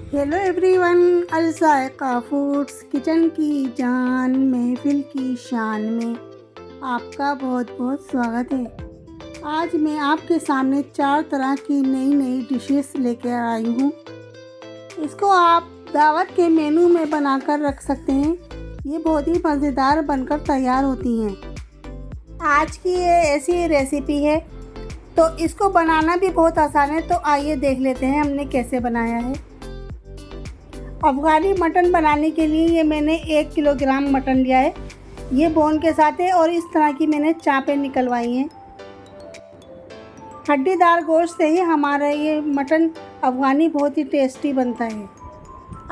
Hello everyone, अल जायका foods kitchen की जान महफिल की शान में आपका बहुत बहुत स्वागत है। आज मैं आपके सामने 4 तरह की नई नई डिशेस लेकर आई हूँ। इसको आप दावत के मेनू में बनाकर रख सकते हैं। ये बहुत ही मज़ेदार बनकर तैयार होती हैं। आज की ये ऐसी रेसिपी है तो इसको बनाना भी बहुत आसान है। तो आइए देख लेते हैं हमने कैसे बनाया है। अफ़गानी मटन बनाने के लिए ये मैंने 1 किलोग्राम मटन लिया है। ये बोन के साथ है और इस तरह की मैंने चापें निकलवाई हैं। हड्डीदार गोश्त से ही हमारा ये मटन अफ़गानी बहुत ही टेस्टी बनता है।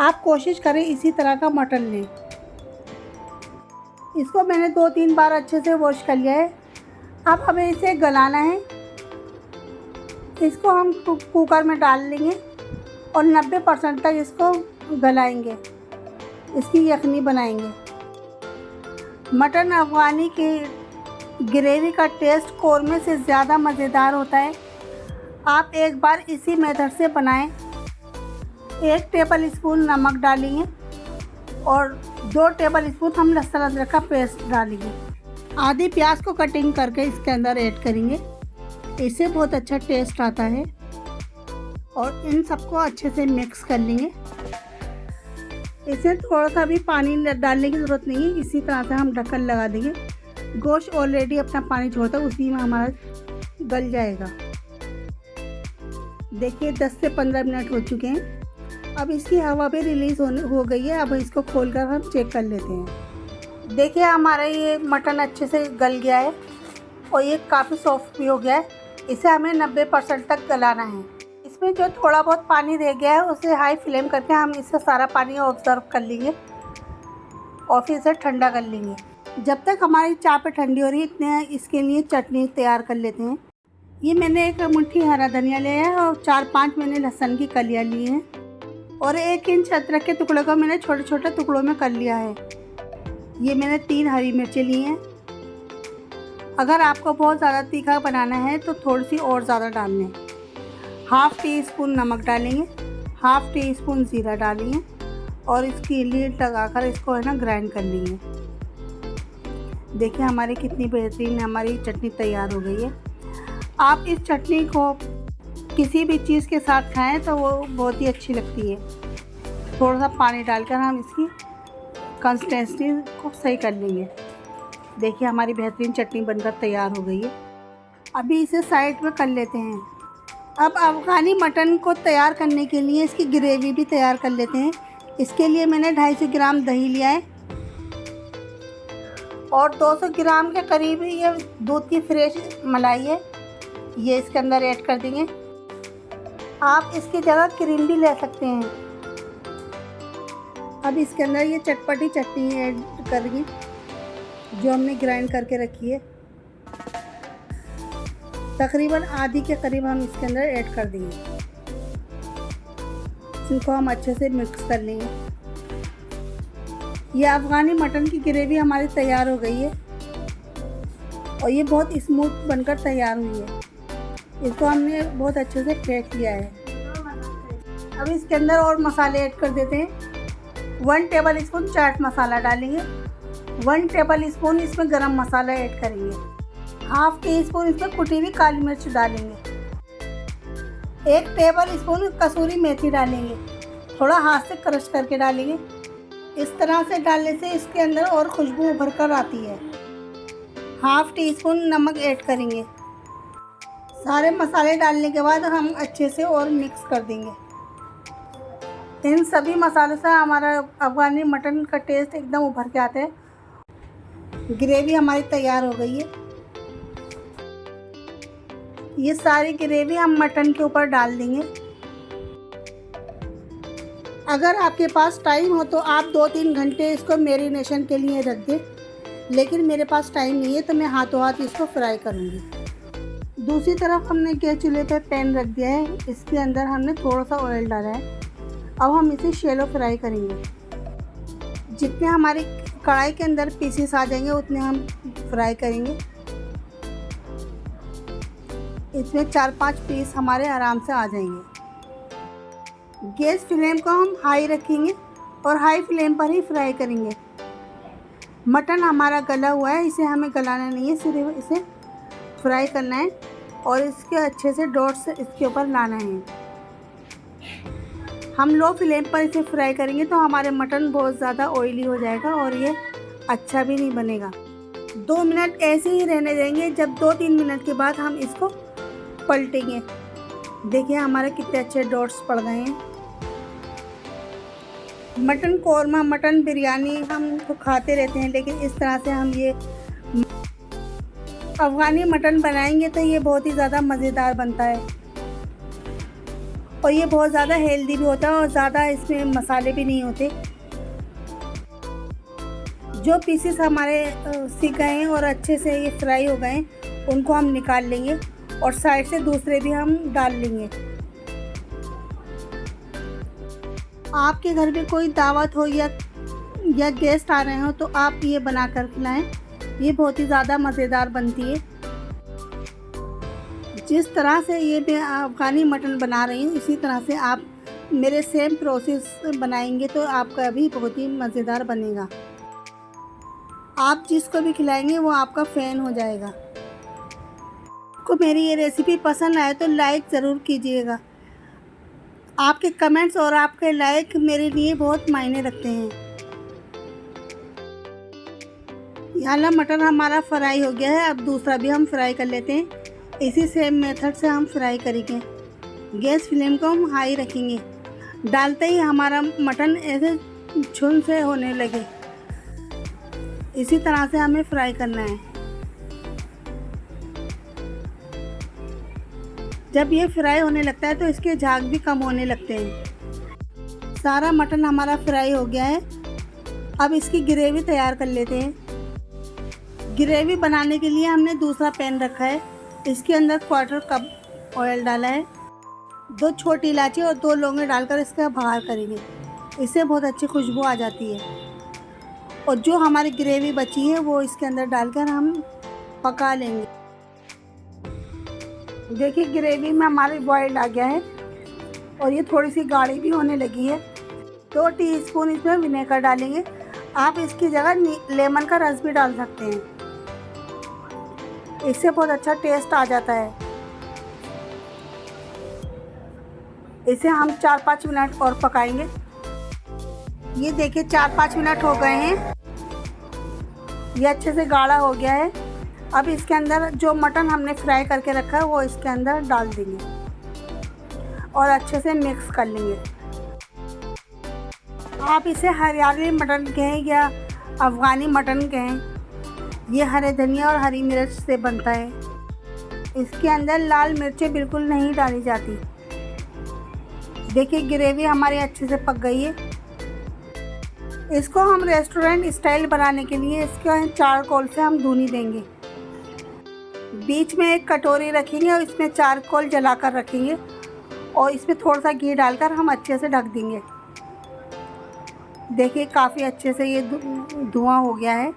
आप कोशिश करें इसी तरह का मटन लें। इसको मैंने 2-3 बार अच्छे से वॉश कर लिया है। अब हमें इसे गलाना है। इसको हम कुकर में डाल लेंगे और 90% तक इसको गलाएंगे, इसकी यखनी बनाएंगे। मटन अफ़गानी की ग्रेवी का टेस्ट कौरमे से ज़्यादा मज़ेदार होता है। आप एक बार इसी मेथड से बनाएं। 1 टेबल स्पून नमक डालेंगे और 2 टेबल स्पून हम लहसुन अदरक का पेस्ट डालेंगे। आधी प्याज को कटिंग करके इसके अंदर ऐड करेंगे। इससे बहुत अच्छा टेस्ट आता है। और इन सबको अच्छे से मिक्स कर लेंगे। इसमें थोड़ा सा भी पानी डालने की ज़रूरत नहीं है। इसी तरह से हम ढक्कन लगा देंगे। गोश्त ऑलरेडी अपना पानी छोड़ता है, उसी में हमारा गल जाएगा। देखिए 10 से 15 मिनट हो चुके हैं। अब इसकी हवा भी रिलीज़ हो गई है। अब इसको खोलकर हम चेक कर लेते हैं। देखिए हमारा ये मटन अच्छे से गल गया है और ये काफ़ी सॉफ्ट भी हो गया है। इसे हमें 90% तक गलाना है। इसमें जो थोड़ा बहुत पानी रह गया है उसे हाई फ्लेम करके हम इससे सारा पानी ऑब्ज़र्व कर लेंगे और फिर इसे ठंडा कर लेंगे। जब तक हमारी चापें ठंडी हो रही है इतने इसके लिए चटनी तैयार कर लेते हैं। ये मैंने 1 मुट्ठी हरा धनिया लिया है और 4-5 मैंने लहसुन की कलियाँ ली हैं और 1 इंच अदरक के टुकड़ों को मैंने छोटे छोटे टुकड़ों में कर लिया है। ये मैंने 3 हरी मिर्चें ली हैं। अगर आपको बहुत ज़्यादा तीखा बनाना है तो थोड़ी सी और ज़्यादा डाल लें। 1/2 टीस्पून नमक डालेंगे, 1/2 टीस्पून ज़ीरा डालेंगे और इसकी लीड लगाकर इसको है ना ग्राइंड कर लेंगे। देखिए हमारी कितनी बेहतरीन हमारी चटनी तैयार हो गई है। आप इस चटनी को किसी भी चीज़ के साथ खाएं तो वो बहुत ही अच्छी लगती है। थोड़ा सा पानी डालकर हम इसकी कंसिस्टेंसी को सही कर लेंगे। देखिए हमारी बेहतरीन चटनी बनकर तैयार हो गई है। अभी इसे साइड में कर लेते हैं। अब अफ़गानी मटन को तैयार करने के लिए इसकी ग्रेवी भी तैयार कर लेते हैं। इसके लिए मैंने 250 ग्राम दही लिया है और 200 ग्राम के करीब ये दूध की फ्रेश मलाई है। ये इसके अंदर ऐड कर देंगे। आप इसकी जगह क्रीम भी ले सकते हैं। अब इसके अंदर ये चटपटी चटनी ऐड करेंगे जो हमने ग्राइंड करके रखी है। तकरीबन आधी के करीब हम इसके अंदर ऐड कर देंगे। इनको हम अच्छे से मिक्स कर लेंगे। ये अफ़गानी मटन की ग्रेवी हमारी तैयार हो गई है और ये बहुत स्मूथ बनकर तैयार हुई है। इसको हमने बहुत अच्छे से फेंट लिया है। अब इसके अंदर और मसाले ऐड कर देते हैं। 1 टेबल स्पून चाट मसाला डालेंगे। 1 टेबल स्पून इसमें गरम मसाला ऐड करेंगे। 1/2 टीस्पून इसमें कुटी हुई काली मिर्च डालेंगे। 1 टेबल स्पून कसूरी मेथी डालेंगे। थोड़ा हाथ से क्रश करके डालेंगे। इस तरह से डालने से इसके अंदर और खुशबू उभर कर आती है। 1/2 टीस्पून नमक ऐड करेंगे। सारे मसाले डालने के बाद हम अच्छे से और मिक्स कर देंगे। इन सभी मसालों से हमारा अफ़गानी मटन का टेस्ट एकदम उभर के आता है। ग्रेवी हमारी तैयार हो गई है। ये सारी ग्रेवी हम मटन के ऊपर डाल देंगे। अगर आपके पास टाइम हो तो आप 2-3 घंटे इसको मैरिनेशन के लिए रख दें, लेकिन मेरे पास टाइम नहीं है तो मैं हाथों हाथ इसको फ्राई करूँगी। दूसरी तरफ हमने गैस चूल्हे पर पैन रख दिया है। इसके अंदर हमने थोड़ा सा ऑयल डाला है। अब हम इसे शैलो फ्राई करेंगे। जितने हमारी कढ़ाई के अंदर पीसेस आ जाएंगे उतने हम फ्राई करेंगे। इसमें 4-5 पीस हमारे आराम से आ जाएंगे। गैस फ्लेम को हम हाई रखेंगे और हाई फ्लेम पर ही फ्राई करेंगे। मटन हमारा गला हुआ है, इसे हमें गलाना नहीं है, सिर्फ इसे फ्राई करना है और इसके अच्छे से डॉट्स इसके ऊपर लाना है। हम लो फ्लेम पर इसे फ्राई करेंगे तो हमारे मटन बहुत ज़्यादा ऑयली हो जाएगा और ये अच्छा भी नहीं बनेगा। 2 मिनट ऐसे ही रहने देंगे। जब 2-3 मिनट के बाद हम इसको पलटेंगे। देखिए हमारे कितने अच्छे डॉट्स पड़ गए हैं। मटन कौरमा, मटन बिरयानी हम तो खाते रहते हैं, लेकिन इस तरह से हम ये अफ़गानी मटन बनाएंगे तो ये बहुत ही ज़्यादा मज़ेदार बनता है और ये बहुत ज़्यादा हेल्दी भी होता है और ज़्यादा इसमें मसाले भी नहीं होते। जो पीसेस हमारे सिक गए हैं और अच्छे से ये फ्राई हो गए हैं, उनको हम निकाल लेंगे और साइड से दूसरे भी हम डाल लेंगे। आपके घर में कोई दावत हो या गेस्ट आ रहे हो तो आप ये बना कर खिलाएं। ये बहुत ही ज़्यादा मज़ेदार बनती है। जिस तरह से ये मैं अफ़गानी मटन बना रही हूँ, इसी तरह से आप मेरे सेम प्रोसेस बनाएंगे तो आपका भी बहुत ही मज़ेदार बनेगा। आप जिसको भी खिलाएंगे वो आपका फ़ैन हो जाएगा। आपको मेरी ये रेसिपी पसंद आए तो लाइक ज़रूर कीजिएगा। आपके कमेंट्स और आपके लाइक मेरे लिए बहुत मायने रखते हैं। यहाँ मटन हमारा फ्राई हो गया है। अब दूसरा भी हम फ्राई कर लेते हैं। इसी सेम मेथड से हम फ्राई करेंगे। गैस फ्लेम को हम हाई रखेंगे। डालते ही हमारा मटन ऐसे छुन से होने लगे, इसी तरह से हमें फ्राई करना है। जब ये फ्राई होने लगता है तो इसके झाग भी कम होने लगते हैं। सारा मटन हमारा फ्राई हो गया है। अब इसकी ग्रेवी तैयार कर लेते हैं। ग्रेवी बनाने के लिए हमने दूसरा पैन रखा है। इसके अंदर 1/4 कप ऑयल डाला है। 2 छोटी इलायची और 2 लौंगे डालकर इसका बघार करेंगे। इससे बहुत अच्छी खुशबू आ जाती है। और जो हमारी ग्रेवी बची है वो इसके अंदर डालकर हम पका लेंगे। देखिए ग्रेवी में हमारी बॉयल आ गया है और ये थोड़ी सी गाढ़ी भी होने लगी है। 2 टीस्पून इसमें विनेगर डालेंगे। आप इसकी जगह लेमन का रस भी डाल सकते हैं, इससे बहुत अच्छा टेस्ट आ जाता है। इसे हम 4-5 मिनट और पकाएंगे। ये देखिए 4-5 मिनट हो गए हैं। ये अच्छे से गाढ़ा हो गया है। अब इसके अंदर जो मटन हमने फ्राई करके रखा है वो इसके अंदर डाल देंगे और अच्छे से मिक्स कर लेंगे। आप इसे हरियाली मटन कहें या अफ़गानी मटन कहें, ये हरे धनिया और हरी मिर्च से बनता है। इसके अंदर लाल मिर्चें बिल्कुल नहीं डाली जाती। देखिए ग्रेवी हमारी अच्छे से पक गई है। इसको हम रेस्टोरेंट स्टाइल बनाने के लिए इसके चारकोल से हम धुनी देंगे। बीच में एक कटोरी रखेंगे और इसमें चारकोल जलाकर रखेंगे और इसमें थोड़ा सा घी डालकर हम अच्छे से ढक देंगे। देखिए काफ़ी अच्छे से ये धुआं हो गया है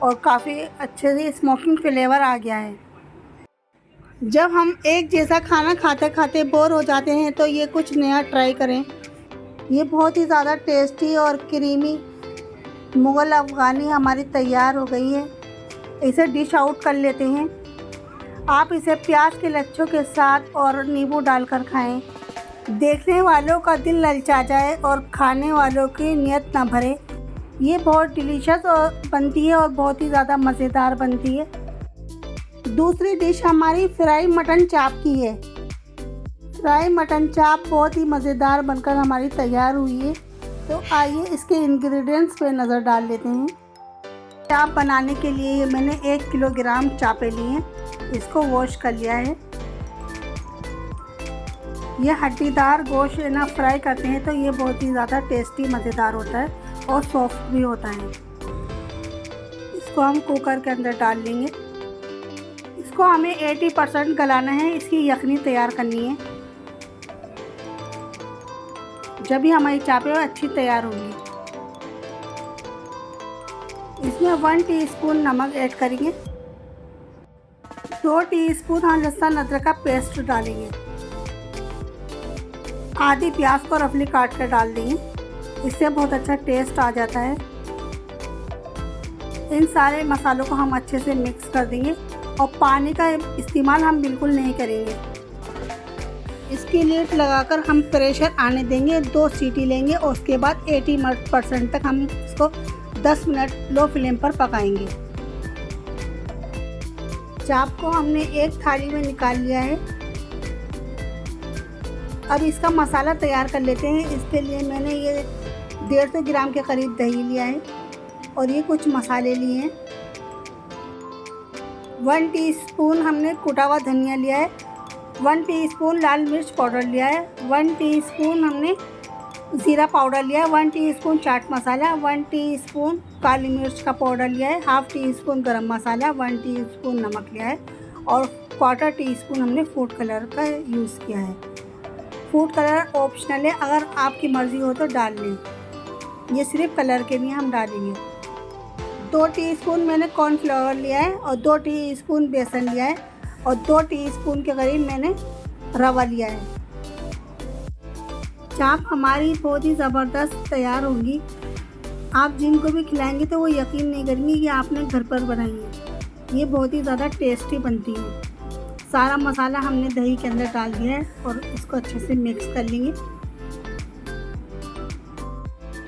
और काफ़ी अच्छे से स्मोकिंग फ्लेवर आ गया है। जब हम एक जैसा खाना खाते खाते बोर हो जाते हैं तो ये कुछ नया ट्राई करें। ये बहुत ही ज़्यादा टेस्टी और क्रीमी मुग़ल अफ़गानी हमारी तैयार हो गई है। इसे डिश आउट कर लेते हैं। आप इसे प्याज के लच्छों के साथ और नींबू डालकर खाएं। देखने वालों का दिल ललचा जाए और खाने वालों की नियत ना भरे। ये बहुत डिलीशियस बनती है और बहुत ही ज़्यादा मज़ेदार बनती है। दूसरी डिश हमारी फ्राई मटन चाप की है। फ्राई मटन चाप बहुत ही मज़ेदार बनकर हमारी तैयार हुई है। तो आइए इसके इंग्रेडिएंट्स पे नज़र डाल लेते हैं। चाप बनाने के लिए मैंने 1 किलोग्राम चापे लिए हैं। इसको वॉश कर लिया है। ये हड्डीदार गोश्त ना फ्राई करते हैं तो ये बहुत ही ज़्यादा टेस्टी मज़ेदार होता है और सॉफ्ट भी होता है। इसको हम कुकर के अंदर डाल लेंगे। इसको हमें 80% गलाना है। इसकी यखनी तैयार करनी है। जब भी हमारी चापें अच्छी तैयार होंगी, इसमें 1 टीस्पून नमक ऐड करेंगे। 2 टीस्पून हम लहसुन अदरक का पेस्ट डालेंगे। आधी प्याज को रफली काट कर डाल देंगे, इससे बहुत अच्छा टेस्ट आ जाता है। इन सारे मसालों को हम अच्छे से मिक्स कर देंगे और पानी का इस्तेमाल हम बिल्कुल नहीं करेंगे। इसकी लीड लगाकर हम प्रेशर आने देंगे, 2 सीटी लेंगे और उसके बाद 80% तक हम इसको 10 मिनट लो फ्लेम पर पकाएंगे। चाप को हमने एक थाली में निकाल लिया है। अब इसका मसाला तैयार कर लेते हैं। इसके लिए मैंने ये 150 ग्राम के करीब दही लिया है और ये कुछ मसाले लिए हैं। 1 टीस्पून हमने कुटा हुआ धनिया लिया है, 1 टीस्पून लाल मिर्च पाउडर लिया है, 1 टीस्पून हमने ज़ीरा पाउडर लिया है, 1 टीस्पून चाट मसाला, 1 टीस्पून काली मिर्च का पाउडर लिया है, हाफ़ टीस्पून गरम मसाला, 1 टीस्पून नमक लिया है और 1/4 टीस्पून हमने फूड कलर का यूज़ किया है। फूड कलर ऑप्शनल है, अगर आपकी मर्ज़ी हो तो डाल लें, ये सिर्फ कलर के लिए हम डालेंगे। 2 टीस्पून मैंने कॉर्नफ्लावर लिया है और 2 टीस्पून बेसन लिया है और 2 टीस्पून के करीब मैंने रवा लिया है। चाप हमारी बहुत ही ज़बरदस्त तैयार होंगी। आप जिनको भी खिलाएंगे तो वो यकीन नहीं करेंगे कि आपने घर पर बनाई है। ये बहुत ही ज़्यादा टेस्टी बनती है। सारा मसाला हमने दही के अंदर डाल दिया है और इसको अच्छे से मिक्स कर लेंगे।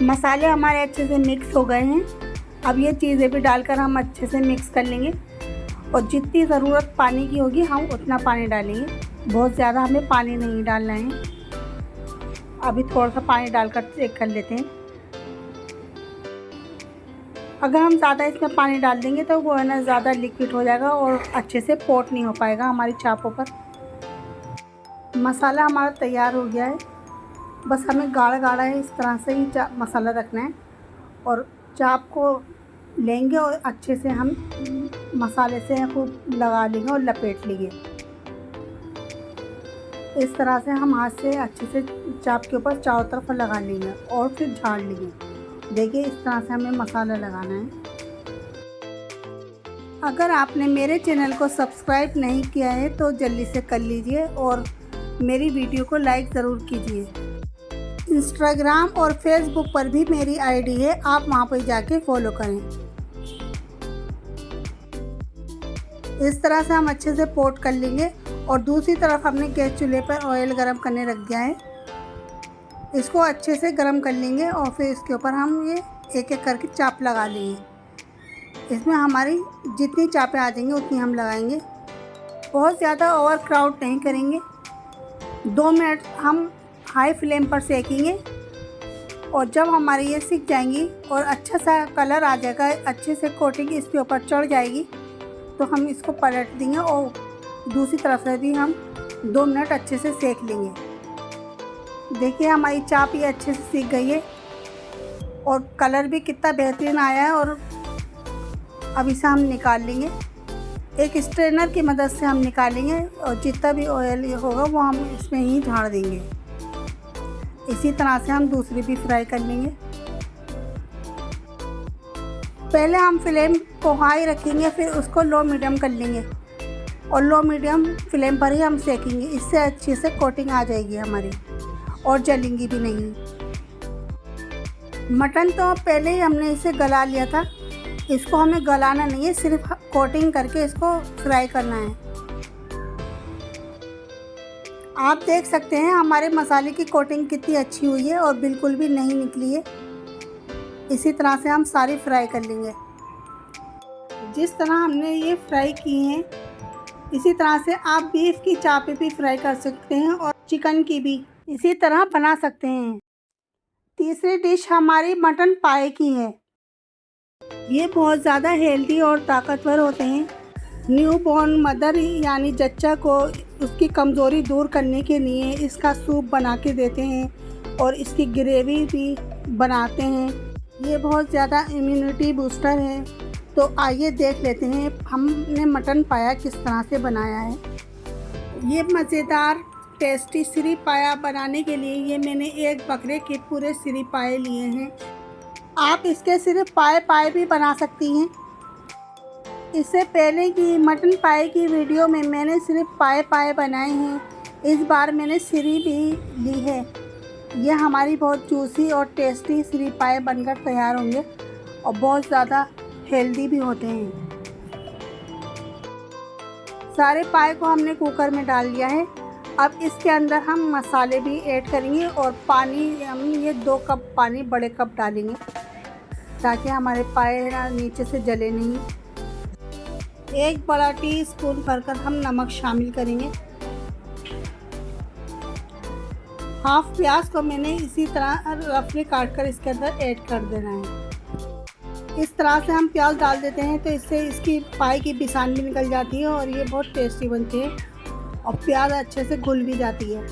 मसाले हमारे अच्छे से मिक्स हो गए हैं। अब ये चीज़ें भी डालकर हम अच्छे से मिक्स कर लेंगे और जितनी ज़रूरत पानी की होगी हम उतना पानी डालेंगे। बहुत ज़्यादा हमें पानी नहीं डालना है। अभी थोड़ा सा पानी डालकर चेक कर लेते हैं। अगर हम ज़्यादा इसमें पानी डाल देंगे तो वो है ना ज़्यादा लिक्विड हो जाएगा और अच्छे से पोट नहीं हो पाएगा हमारी चापों पर। मसाला हमारा तैयार हो गया है। बस हमें गाढ़ा गाढ़ा है इस तरह से ही मसाला रखना है और चाप को लेंगे और अच्छे से हम मसाले से खूब लगा लेंगे और लपेट लेंगे। इस तरह से हम हाथ से अच्छे से चाप के ऊपर चारों तरफ लगा लेंगे और फिर झाड़ लेंगे। देखिए इस तरह से हमें मसाला लगाना है। अगर आपने मेरे चैनल को सब्सक्राइब नहीं किया है तो जल्दी से कर लीजिए और मेरी वीडियो को लाइक ज़रूर कीजिए। इंस्टाग्राम और फेसबुक पर भी मेरी आईडी है, आप वहाँ पर जाके फॉलो करें। इस तरह से हम अच्छे से पोट कर लेंगे और दूसरी तरफ हमने गैस चूल्हे पर ऑयल गरम करने रख दिया है। इसको अच्छे से गरम कर लेंगे और फिर इसके ऊपर हम ये एक एक करके चाप लगा लेंगे। इसमें हमारी जितनी चापें आ जाएंगी उतनी हम लगाएंगे। बहुत ज़्यादा ओवर क्राउड नहीं करेंगे। 2 मिनट हम हाई फ्लेम पर सेकेंगे और जब हमारी ये सिक जाएंगी और अच्छा सा कलर आ जाएगा, अच्छे से कोटिंग इसके ऊपर चढ़ जाएगी, तो हम इसको पलट देंगे और दूसरी तरफ से भी हम 2 मिनट अच्छे से सेक लेंगे। देखिए हमारी चाप ये अच्छे से सीख गई है और कलर भी कितना बेहतरीन आया है। और अब इसे हम निकाल लेंगे। एक स्ट्रेनर की मदद से हम निकालेंगे और जितना भी ऑयल होगा वो हम इसमें ही झाड़ देंगे। इसी तरह से हम दूसरी भी फ्राई कर लेंगे। पहले हम फ्लेम को हाई रखेंगे, फिर उसको लो मीडियम कर लेंगे और लो मीडियम फ्लेम पर ही हम सेकेंगे। इससे अच्छे से कोटिंग आ जाएगी हमारी और जलेंगी भी नहीं। मटन तो पहले ही हमने इसे गला लिया था, इसको हमें गलाना नहीं है, सिर्फ कोटिंग करके इसको फ्राई करना है। आप देख सकते हैं हमारे मसाले की कोटिंग कितनी अच्छी हुई है और बिल्कुल भी नहीं निकली है। इसी तरह से हम सारी फ्राई कर लेंगे। जिस तरह हमने ये फ्राई की हैं इसी तरह से आप बीफ की चापें भी फ्राई कर सकते हैं और चिकन की भी इसी तरह बना सकते हैं। तीसरी डिश हमारी मटन पाए की है। ये बहुत ज़्यादा हेल्दी और ताकतवर होते हैं। न्यूबॉर्न मदर यानी जच्चा को उसकी कमज़ोरी दूर करने के लिए इसका सूप बना के देते हैं और इसकी ग्रेवी भी बनाते हैं। ये बहुत ज़्यादा इम्यूनिटी बूस्टर है। तो आइए देख लेते हैं हमने मटन पाया किस तरह से बनाया है। ये मज़ेदार टेस्टी सिरी पाया बनाने के लिए ये मैंने एक बकरे के पूरे सिरी पाए लिए हैं। आप इसके सिर्फ पाए भी बना सकती हैं। इससे पहले की मटन पाए की वीडियो में मैंने सिर्फ पाए बनाए हैं। इस बार मैंने श्री भी ली है। ये हमारी बहुत जूसी और टेस्टी श्री पाए बनकर तैयार होंगे और बहुत ज़्यादा हेल्दी भी होते हैं। सारे पाए को हमने कुकर में डाल दिया है। अब इसके अंदर हम मसाले भी ऐड करेंगे और पानी हम ये 2 कप पानी बड़े कप डालेंगे ताकि हमारे पाए ना नीचे से जले नहीं। 1 बड़ा टीस्पून भरकर हम नमक शामिल करेंगे। हाफ प्याज को मैंने इसी तरह रफली काट कर इसके अंदर ऐड कर देना है। इस तरह से हम प्याज डाल देते हैं तो इससे इसकी पाए की बिसान भी निकल जाती है और ये बहुत टेस्टी बनती है और प्याज अच्छे से घुल भी जाती है।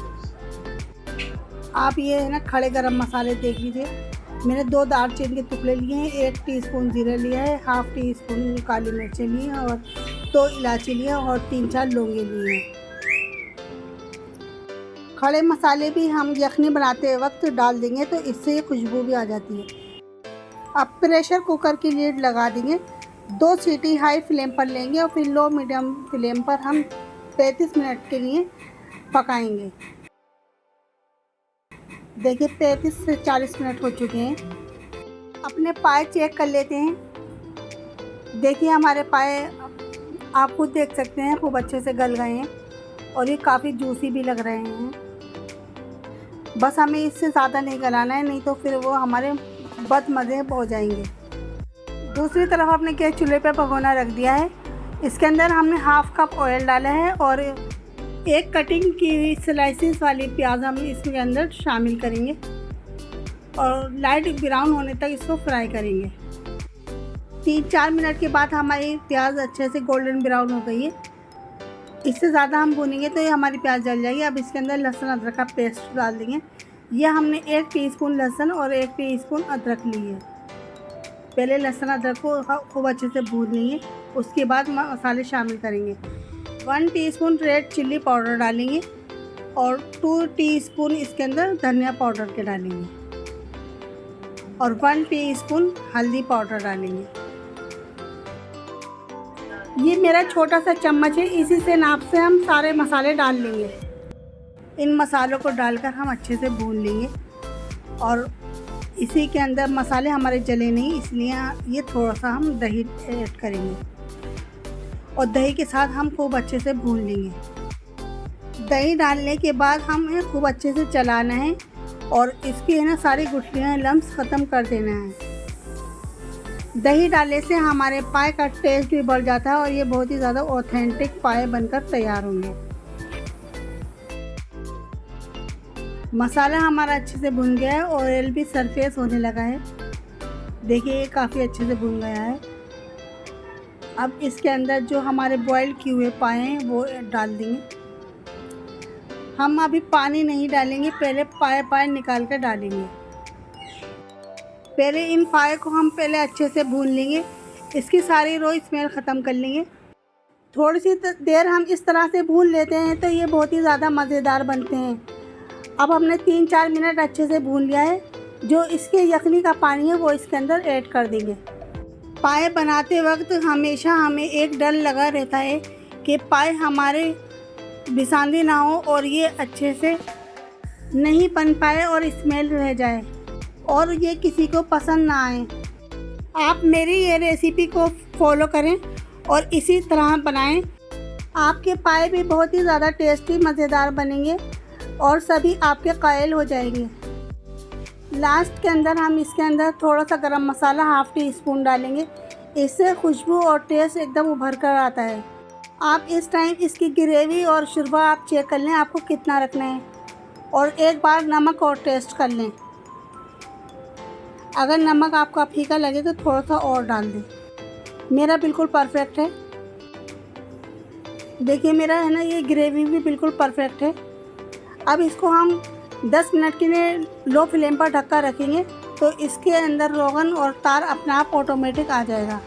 आप ये है ना खड़े गरम मसाले देख लीजिए। मैंने 2 दालचीनी के टुकड़े लिए हैं, 1 टीस्पून जीरा लिया है, हाफ टीस्पून काली मिर्चें ली हैं और 2 इलायची लिए और 3-4 लौंगे लिए हैं। खड़े मसाले भी हम यखनी बनाते वक्त डाल देंगे तो इससे खुशबू भी आ जाती है। अब प्रेशर कुकर की लीड लगा देंगे। 2 सीटी हाई फ्लेम पर लेंगे और फिर लो मीडियम फ्लेम पर हम 35 मिनट के लिए पकाएंगे। देखिए 35 से 40 मिनट हो चुके हैं। अपने पाए चेक कर लेते हैं। देखिए हमारे पाए आप खुद देख सकते हैं खूब अच्छे से गल गए हैं और ये काफ़ी जूसी भी लग रहे हैं। बस हमें इससे ज़्यादा नहीं गलाना है, नहीं तो फिर वो हमारे बदमज़े हो जाएंगे। दूसरी तरफ अपने गैस चूल्हे पर भगोना रख दिया है। इसके अंदर हमने हाफ कप ऑयल डाला है और 1 कटिंग की स्लाइसिस वाली प्याज हम इसके अंदर शामिल करेंगे और लाइट ब्राउन होने तक इसको फ्राई करेंगे। 3-4 मिनट के बाद हमारी प्याज अच्छे से गोल्डन ब्राउन हो गई है। इससे ज़्यादा हम भूनेंगे तो ये हमारी प्याज जल जाएगी। अब इसके अंदर लहसुन अदरक का पेस्ट डाल देंगे। यह हमने 1 टीस्पून लहसुन और 1 टीस्पून अदरक ली है। पहले लहसुन अदरक को खूब अच्छे से भून लेंगे, उसके बाद मसाले शामिल करेंगे। 1 टीस्पून रेड चिल्ली पाउडर डालेंगे और 2 टीस्पून इसके अंदर धनिया पाउडर के डालेंगे और 1 टीस्पून हल्दी पाउडर डालेंगे। ये मेरा छोटा सा चम्मच है, इसी से नाप से हम सारे मसाले डाल लेंगे। इन मसालों को डालकर हम अच्छे से भून लेंगे और इसी के अंदर मसाले हमारे जले नहीं, इसलिए ये थोड़ा सा हम दही ऐड करेंगे और दही के साथ हम खूब अच्छे से भून लेंगे। दही डालने के बाद हमें खूब अच्छे से चलाना है और इसकी है ना सारी गुठलियाँ लम्स ख़त्म कर देना है। दही डालने से हमारे पाए का टेस्ट भी बढ़ जाता है और ये बहुत ही ज़्यादा ऑथेंटिक पाए बनकर तैयार होंगे। मसाला हमारा अच्छे से भुन गया है, ऑयल भी सरफेस होने लगा है। देखिए ये काफ़ी अच्छे से भुन गया है। अब इसके अंदर जो हमारे बॉईल किए हुए पाए हैं वो डाल देंगे। हम अभी पानी नहीं डालेंगे, पहले पाए निकाल कर डालेंगे। पहले इन पाए को हम पहले अच्छे से भून लेंगे, इसकी सारी रो स्मेल ख़त्म कर लेंगे। थोड़ी सी देर हम इस तरह से भून लेते हैं तो ये बहुत ही ज़्यादा मज़ेदार बनते हैं। अब हमने 3-4 मिनट अच्छे से भून लिया है। जो इसके यखनी का पानी है वो इसके अंदर ऐड कर देंगे। पाए बनाते वक्त हमेशा हमें एक डर लगा रहता है कि पाए हमारे बिसांदी ना हो और ये अच्छे से नहीं बन पाए और स्मेल रह जाए और ये किसी को पसंद ना आए। आप मेरी ये रेसिपी को फॉलो करें और इसी तरह बनाएं। आपके पाए भी बहुत ही ज़्यादा टेस्टी मज़ेदार बनेंगे और सभी आपके कायल हो जाएंगे। लास्ट के अंदर हम इसके अंदर थोड़ा सा गरम मसाला हाफ टी स्पून डालेंगे, इससे खुशबू और टेस्ट एकदम उभर कर आता है। आप इस टाइम इसकी ग्रेवी और शुरबा आप चेक कर लें आपको कितना रखना है और एक बार नमक और टेस्ट कर लें। अगर नमक आपको फीका लगे तो थोड़ा सा और डाल दें। मेरा बिल्कुल परफेक्ट है। देखिए मेरा है ना ये ग्रेवी भी बिल्कुल परफेक्ट है। अब इसको हम 10 मिनट के लिए लो फ्लेम पर ढककर रखेंगे तो इसके अंदर रोगन और तार अपने आप ऑटोमेटिक आ जाएगा।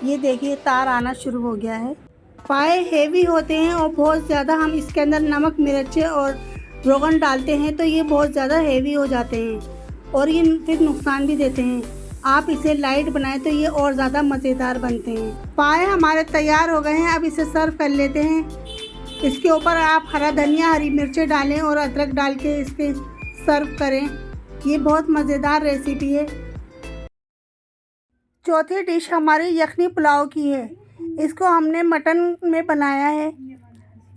ये देखिए तार आना शुरू हो गया है। पाए हेवी होते हैं और बहुत ज़्यादा हम इसके अंदर नमक मिर्चें और रोगन डालते हैं तो ये बहुत ज़्यादा हेवी हो जाते हैं और ये फिर नुकसान भी देते हैं। आप इसे लाइट बनाएं तो ये और ज़्यादा मज़ेदार बनते हैं। पाए हमारे तैयार हो गए हैं, अब इसे सर्व कर लेते हैं। इसके ऊपर आप हरा धनिया, हरी मिर्चें डालें और अदरक डाल के इसके सर्व करें। ये बहुत मज़ेदार रेसिपी है। चौथी डिश हमारी यखनी पुलाव की है। इसको हमने मटन में बनाया है।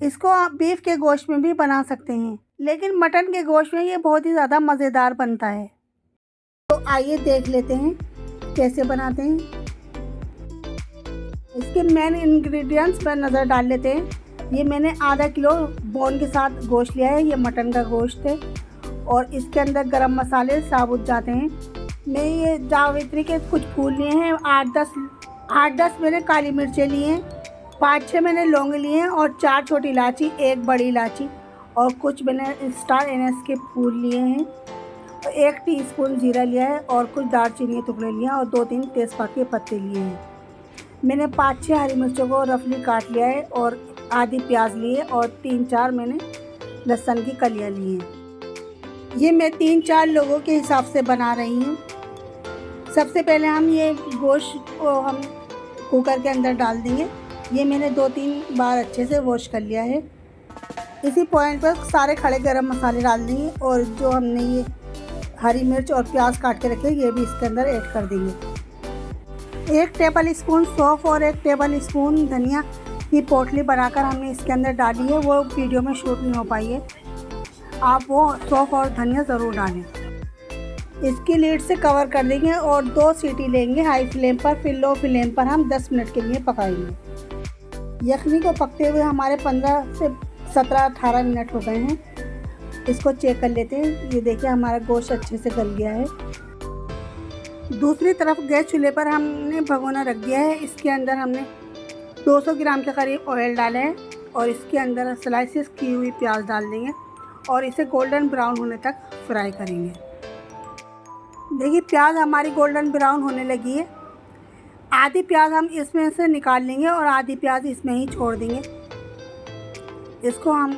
इसको आप बीफ के गोश्त में भी बना सकते हैं, लेकिन मटन के गोश्त में ये बहुत ही ज़्यादा मज़ेदार बनता है। तो आइए देख लेते हैं कैसे बनाते हैं। इसके मेन इंग्रेडिएंट्स पर नज़र डाल लेते हैं। ये मैंने आधा किलो बोन के साथ गोश्त लिया है। ये मटन का गोश्त है और इसके अंदर गरम मसाले साबुत जाते हैं। मैं ये जावित्री के कुछ फूल लिए हैं, 8-10 मैंने काली मिर्चें लिए हैं, 5-6 मैंने लौंग लिए हैं और 4 छोटी इलायची, 1 बड़ी इलायची और कुछ मैंने स्टार एनस के फूल लिए हैं और 1 टीस्पून जीरा लिया है और कुछ दालचीनी के टुकड़े लिए हैं और 2-3 तेज़पात के पत्ते लिए हैं। मैंने 5-6 हरी मिर्चों को रफली काट लिया है और आधी प्याज लिए और 3-4 मैंने लहसुन की कलियाँ ली हैं। ये मैं 3-4 लोगों के हिसाब से बना रही हूँ। सबसे पहले हम ये गोश्त को हम कुकर के अंदर डाल देंगे। ये मैंने 2-3 बार अच्छे से वॉश कर लिया है। इसी पॉइंट पर सारे खड़े गरम मसाले डाल देंगे और जो हमने ये हरी मिर्च और प्याज काट के रखे ये भी इसके अंदर ऐड कर देंगे। 1 टेबल स्पून सौंफ और 1 टेबल स्पून धनिया की पोटली बनाकर हमने इसके अंदर डाली है। वो वीडियो में शूट नहीं हो पाई है। आप वो सौंफ और धनिया ज़रूर डालें। इसकी लीड से कवर कर देंगे और 2 सीटी लेंगे हाई फ्लेम पर। फिर लो फ्लेम पर हम 10 मिनट के लिए पकाएंगे। यखनी को पकते हुए हमारे 15 से 17-18 मिनट हो गए हैं। इसको चेक कर लेते हैं। ये देखिए हमारा गोश्त अच्छे से गल गया है। दूसरी तरफ गैस चूल्हे पर हमने भगोना रख दिया है। इसके अंदर हमने 200 ग्राम के करीब ऑयल डाला है और इसके अंदर स्लाइसेस की हुई प्याज डाल देंगे और इसे गोल्डन ब्राउन होने तक फ्राई करेंगे। देखिए प्याज हमारी गोल्डन ब्राउन होने लगी है। आधी प्याज हम इसमें से निकाल लेंगे और आधी प्याज इसमें ही छोड़ देंगे। इसको हम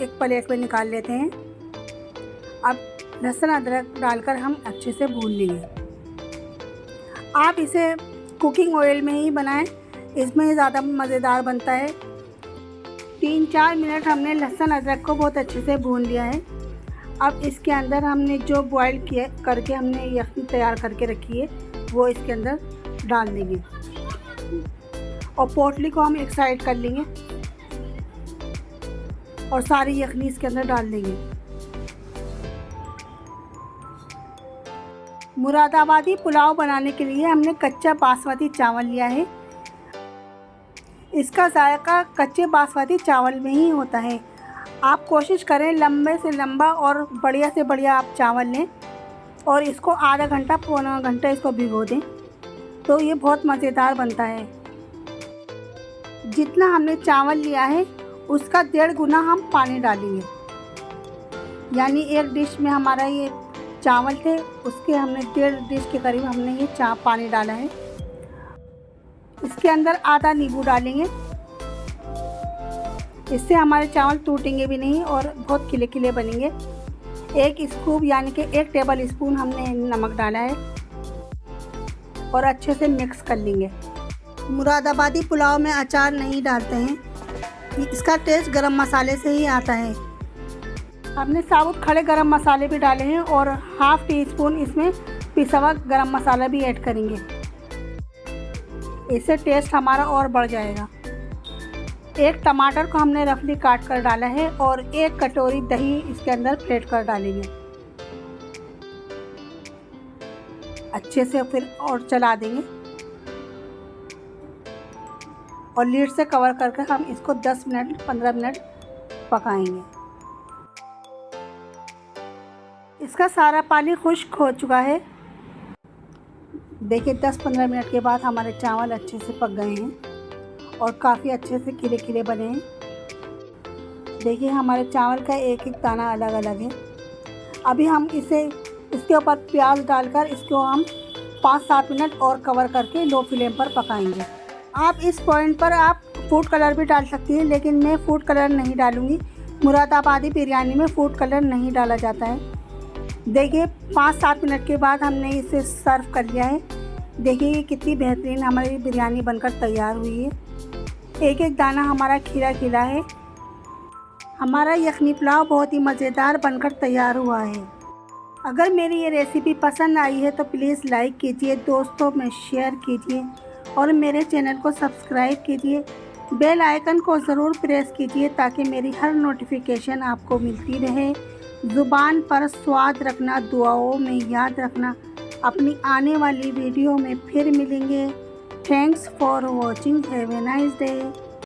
एक प्लेट में निकाल लेते हैं। अब लहसुन अदरक डालकर हम अच्छे से भून लेंगे। आप इसे कुकिंग ऑयल में ही बनाएं, इसमें ज़्यादा मज़ेदार बनता है। 3-4 मिनट हमने लहसुन अदरक को बहुत अच्छे से भून लिया है। अब इसके अंदर हमने जो बॉयल किया करके हमने यखनी तैयार करके रखी है वो इसके अंदर डाल देंगे और पोटली को हम एक साइड कर लेंगे और सारी यखनी इसके अंदर डाल देंगे। मुरादाबादी पुलाव बनाने के लिए हमने कच्चा बासमती चावल लिया है। इसका जायका कच्चे बासमती चावल में ही होता है। आप कोशिश करें लंबे से लंबा और बढ़िया से बढ़िया आप चावल लें और इसको आधा घंटा पौना घंटा इसको भिगो दें तो ये बहुत मज़ेदार बनता है। जितना हमने चावल लिया है उसका 1.5 गुना हम पानी डालेंगे। यानी 1 डिश में हमारा ये चावल थे उसके हमने 1.5 डिश के करीब हमने ये पानी डाला है। इसके अंदर आधा नींबू डालेंगे। इससे हमारे चावल टूटेंगे भी नहीं और बहुत खिले खिले बनेंगे। 1 स्कूप यानी कि 1 टेबल स्पून हमने नमक डाला है और अच्छे से मिक्स कर लेंगे। मुरादाबादी पुलाव में अचार नहीं डालते हैं। इसका टेस्ट गरम मसाले से ही आता है। हमने साबुत खड़े गरम मसाले भी डाले हैं और ½ टीस्पून इसमें पिसा हुआ गरम मसाला भी ऐड करेंगे। इससे टेस्ट हमारा और बढ़ जाएगा। 1 टमाटर को हमने रफली काट कर डाला है और 1 कटोरी दही इसके अंदर फेंट कर डालेंगे। अच्छे से फिर और चला देंगे और लीड से कवर करके हम इसको 10 मिनट 15 मिनट पकाएंगे। इसका सारा पानी खुश्क हो चुका है। देखिए 10-15 मिनट के बाद हमारे चावल अच्छे से पक गए हैं और काफ़ी अच्छे से खिले खिले बने हैं। देखिए हमारे चावल का एक एक दाना अलग अलग है। अभी हम इसके ऊपर प्याज डालकर इसको हम 5-7 मिनट और कवर करके लो फ्लेम पर पकाएंगे। आप इस पॉइंट पर आप फूड कलर भी डाल सकती हैं, लेकिन मैं फूड कलर नहीं डालूँगी। मुरादाबादी बिरयानी में फूड कलर नहीं डाला जाता है। देखिए 5-7 मिनट के बाद हमने इसे सर्व कर लिया है। देखिए कितनी बेहतरीन हमारी बिरयानी बनकर तैयार हुई है। एक एक दाना हमारा खिला खिला है हमारा यखनी पुलाव बहुत ही मज़ेदार बनकर तैयार हुआ है। अगर मेरी ये रेसिपी पसंद आई है तो प्लीज़ लाइक कीजिए, दोस्तों में शेयर कीजिए और मेरे चैनल को सब्सक्राइब कीजिए। बेल आइकन को ज़रूर प्रेस कीजिए ताकि मेरी हर नोटिफिकेशन आपको मिलती रहे। ज़ुबान पर स्वाद रखना, दुआओं में याद रखना। अपनी आने वाली वीडियो में फिर मिलेंगे। Thanks for watching. Have a nice day.